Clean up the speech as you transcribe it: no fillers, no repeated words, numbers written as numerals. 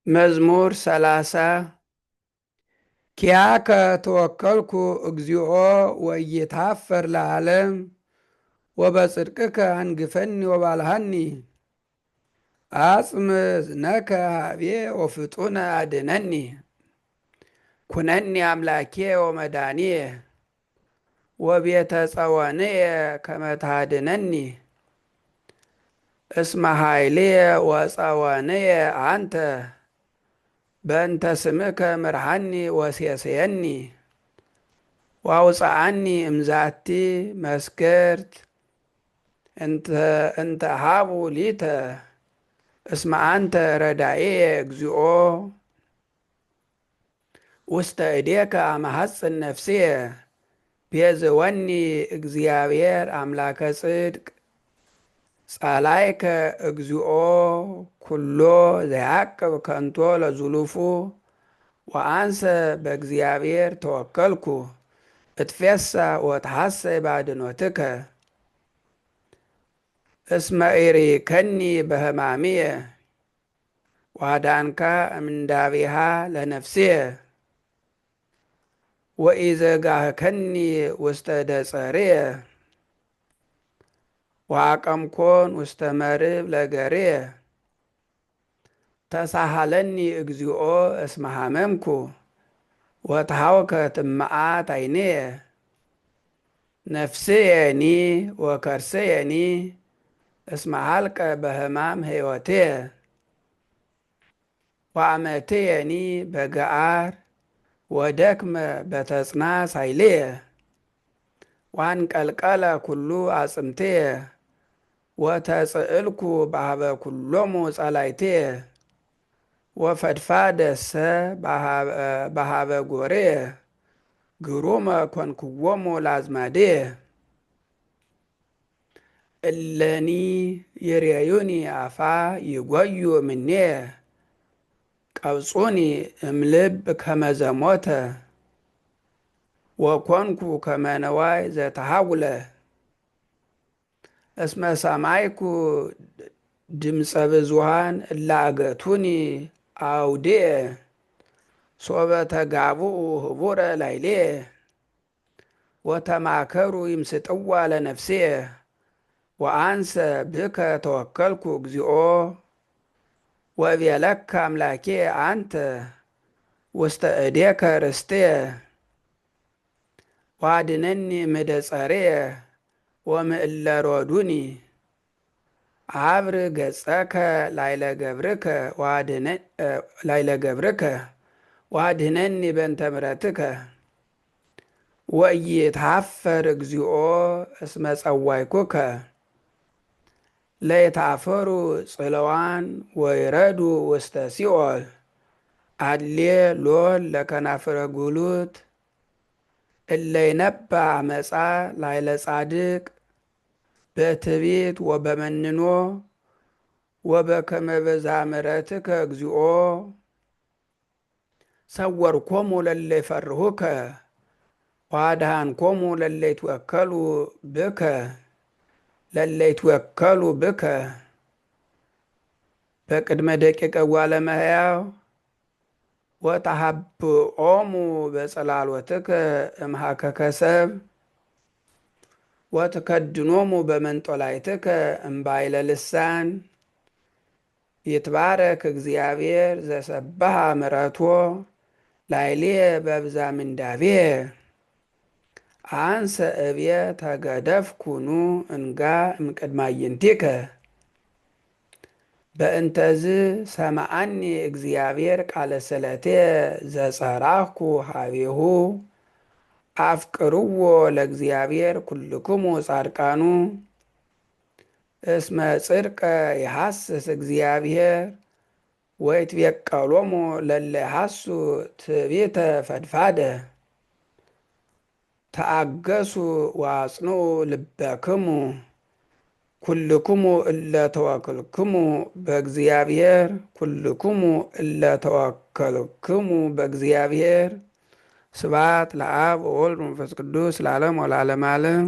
መዝሙር 30 ኪያከ ተወከልኩ እግዚኦ ወኢይትኀፈር ለዓለም ወበጽድቅከ አንግፈኒ ወባልሐኒ አጽም እዝነከ ኀቤ ወፍጡነ አድኅነኒ ኩነኒ አምላኬ ወመድኃኒየ ወቤተ ጸወንየ ከመ ታድኅነኒ እስመ ኃይልየ ወጸወንየ አንተ በእንተ ስምከ ምርሐኒ ወሴስየኒ ወአውፅአኒ እምዛቲ መስገርት እንተ ሀቡ ሊተ እስመ አንተ ረዳኤየ እግዚኦ ውስተ እዴከ አመሐጽን ነፍስየ ቤዝወኒ እግዚአብሔር አምላከ ጽድቅ ጸላይከ እግዚኦ ኩሎ ዘያቅብ ከንቶ ለዝሉፉ ወአንሰ በእግዚአብሔር ተወከልኩ እትፌሳ ወተሐሰይ ባድኅኖትከ እስመ ኢሪከኒ በሕማምየ ወአዳንካ እምንዳቤሃ ለነፍስየ ወኢዘጋህከኒ ውስተ ደጸርየ ወአቀምኮን ውስተ መርብ ለገርየ ተሳሃለኒ እግዚኦ እስመ ሐመምኩ ወተሐውከት እምመዓት ዓይንየ ነፍስየኒ ወከርስየኒ እስመ ሀልቀ በሕማም ሕይወትየ ወአመትየኒ በገዓር ወደክመ በተጽናስ ኃይልየ ወአንቀልቀለ ኩሉ አጽምትየ ወተጽእልኩ በኀበ ኩሎሙ ጸላእትየ ወፈድፋደሰ በኀበ ጐርየ ግሩመ ኮንክዎሙ ለአዝማድየ እለኒ ይሬዩኒ አፋ ይጐዩ እምኔየ ቀብጹኒ እምልብ ከመ ዘሞተ ወኮንኩ ከመ ነዋይ ዘተሐውለ እስመ ሰማይኩ ድምፀ ብዙኃን እለ አገቱኒ አውድየ ሶበ ተጋብኡ ህቡረ ላዕሌየ ወተማከሩ ይምስጥዋ ለነፍስየ ወአንሰ ብከ ተወከልኩ እግዚኦ ወእቤለከ አምላኬ አንተ ውስተ እዴከ ርስትየ ወአድኅነኒ እምእደ ጸርየ ወእምእለ ሮዱኒ አብር ገጸከ ላዕለ ገብርከ ወአድኅነኒ በእንተ ምሕረትከ ወኢይትኀፈር እግዚኦ እስመ ጸዋዕኩከ ለይትኀፈሩ ጽልዋን ወይረዱ ውስተ ሲኦል አሌ ሎል ለከናፍረ ጉሉት እለ ይነብብ ዓመፃ ላዕለ ጻድቅ በትዕቢት ወበመንኖ ወበከመ ብዝኃ ምሕረትከ እግዚኦ ሰወርኮሙ ለእለ ይፈርሁከ ወአድኃንኮሙ ለእለ ይትወከሉ ብከ በቅድመ ደቂቀ እጓለ እመሕያው ወተሐብኦሙ በጽላሎትከ እምኀከከ ሰብእ ወትከድኖሙ በመንጦላዕትከ እምባይለ ልሳን ይትባረክ እግዚአብሔር ዘሰብሐ ምሕረቶ ላዕሌየ በብዝኃ ምንዳቤየ አንሰ እብየ ተገደፍኩኑ እንጋ እምቅድመ አዕይንቲከ በእንተዝ ሰምዐኒ እግዚአብሔር ቃለ ስእለትየ ዘጸራህኩ ኀቤሁ አፍቅርዎ ለእግዚአብሔር ኩልክሙ ጻድቃኑ እስመ ጽድቀ ይሐስስ እግዚአብሔር ወይትቤቀሎሙ ለእለ ይሐሱ ትዕቢተ ፈድፋደ ተአገሱ ወአጽንዑ ልበክሙ ኩልክሙ እለ ተወከልክሙ በእግዚአብሔር ስብሐት ለአብ ወወልድ ወመንፈስ ቅዱስ ለዓለሙ ወለዓለመ ዓለም።